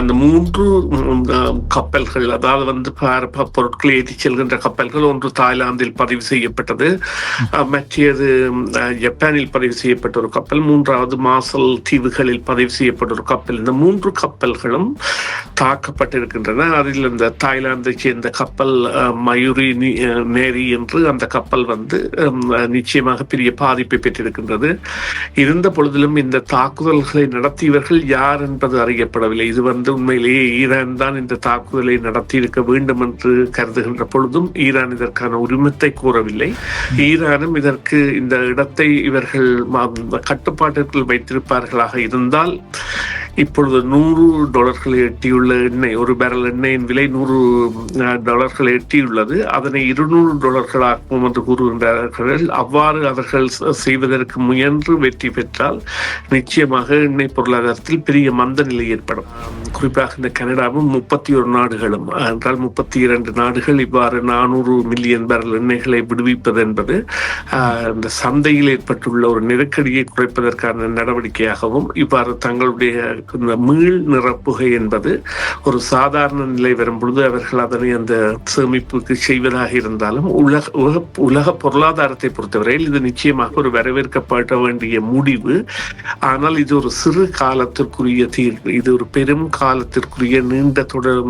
அந்த 3 கப்பல்கள், அதாவது பொருட்களை ஏற்றிச் செல்கின்ற கப்பல்கள், ஒன்று தாய்லாந்தில் பதிவு செய்யப்பட்டது, மற்றது ஜப்பானில் பதிவு செய்யப்பட்ட ஒரு கப்பல், மூன்றாவது மார்ஷல் தீவுகளில் பதிவு செய்யப்பட்ட ஒரு கப்பல். இந்த 3 கப்பல்களும் தாக்கப்பட்டிருக்கின்றன. அதில் இந்த தாய்லாந்தை சேர்ந்த கப்பல் மயூரி நேரி என்று அந்த கப்பல் நிச்சயமாக பெரிய பாதிப்பை பெற்றிருக்கின்றது. இருந்த பொழுதிலும் இந்த தாக்குதல்களை நடத்தியவர்கள் யார் என்பது அறியப்படவில்லை. இது உண்மையிலேயே ஈரான் தான் இந்த தாக்குதலை நடத்தி இருக்க வேண்டும் என்று கருதுகின்ற பொழுதும் ஈரான் இதற்கான உரிமத்தை கூறவில்லை. ஈரானும் இதற்கு இந்த இடத்தை இவர்கள் கட்டுப்பாட்டிற்குள் வைத்திருப்பார்களாக இருந்தால் இப்பொழுது $100 எட்டியுள்ள எண்ணெய், ஒரு பேரல் எண்ணெயின் விலை $100 எட்டியுள்ளது. அதனை $200 ஆக்கும் என்று கூறுகின்றார்கள். அவ்வாறு அவர்கள் செய்வதற்கு முயன்று வெற்றி பெற்றால் நிச்சயமாக எண்ணெய் பொருளாதாரத்தில் பெரிய மந்த நிலை ஏற்படும். குறிப்பாக இந்த கனடாவும் 31 நாடுகளும் என்றால் 32 நாடுகள் இவ்வாறு 400 மில்லியன் பேரல் எண்ணெய்களை விடுவிப்பது என்பது இந்த சந்தையில் ஏற்பட்டுள்ள ஒரு நெருக்கடியை குறைப்பதற்கான நடவடிக்கையாகவும், இவ்வாறு தங்களுடைய இந்த மீள் நிரப்புகை என்பது ஒரு சாதாரண நிலை வரும் பொழுது அவர்கள் அதனை அந்த சேமிப்புக்கு செய்வதாக இருந்தாலும் உலக பொருளாதாரத்தை பொறுத்தவரையில் இது நிச்சயமாக ஒரு வரவேற்கப்பட வேண்டிய முடிவு. ஆனால் இது ஒரு சிறு காலத்திற்குரிய தீர்வு. இது ஒரு பெரும் காலத்திற்குரிய நீண்ட தொடர்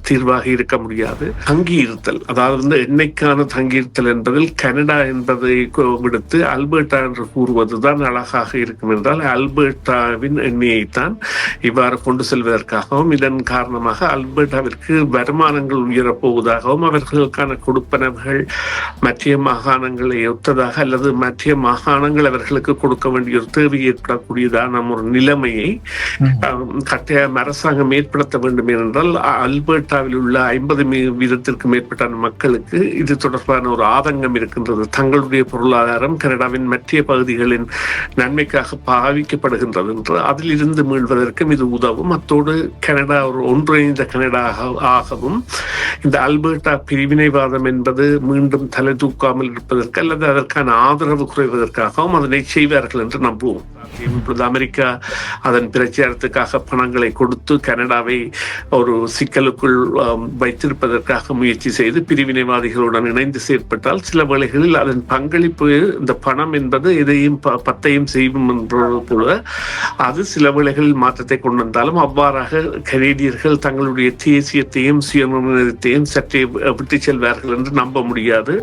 தீர்வாக இருக்க முடியாது. தங்கியிருத்தல், அதாவது எண்ணெய்க்கான தங்கியிருத்தல் என்பதில் கனடா என்பதை விடுத்து அல்பர்டா என்று கூறுவதுதான் அழகாக இருக்கும். என்றால் அல்பர்டாவின் எண்ணெயைத்தான் இவ்வாறு கொண்டு செல்வதற்காகவும், இதன் காரணமாக அல்பர்டாவிற்கு வருமானங்கள் உயரப்போவதாகவும், அவர்களுக்கான கொடுப்பனவுகள் மற்ற மாகாணங்களை ஒத்ததாக அல்லது மற்ற மாகாணங்கள் அவர்களுக்கு கொடுக்க வேண்டிய ஒரு தேவை ஏற்படக்கூடியதான ஒரு நிலைமையை கட்டாயம் அரசாங்கம் ஏற்படுத்த வேண்டும். என்றால் அல்பர்டாவில் உள்ள 50% மேற்பட்ட மக்களுக்கு இது தொடர்பான ஒரு ஆதங்கம் இருக்கின்றது. தங்களுடைய பொருளாதாரம் கனடாவின் மற்ற பகுதிகளின் நன்மைக்காக பாவிக்கப்படுகின்றது என்று அதில் இருந்து மீள்வதற்கு இது உதவும். அத்தோடு கனடா ஒரு ஒன்றிணைந்த கனடா ஆகவும், இந்த அல்பர்டா பிரிவினைவாதம் என்பது மீண்டும் தலை தூக்காமல் இருப்பதற்கு அல்லது அதற்கான ஆதரவு குறைவதற்காகவும் அதனை செய்வார்கள் என்று நம்புவோம். இப்பொழுது அமெரிக்கா அதன் பிரச்சாரத்துக்காக பணங்களை கொடுத்து கனடாவை ஒரு சிக்கலுக்குள் வைத்திருப்பதற்காக முயற்சி செய்து பிரிவினைவாதிகளுடன் இணைந்து செயற்பட்டால் சில வேளைகளில் அதன் பங்களிப்பு, இந்த பணம் என்பது எதையும் 10ஐயும் செய்யும் என்பது போல அது சில வேளைகளில் மாற்றத்தை கொண்டு வந்தாலும், அவ்வாறாக கனேடியர்கள் தங்களுடைய தேசியத்தையும் சுயநிர்ணயத்தையும் சற்றே விட்டு செல்வார்கள் என்று நம்ப முடியாது.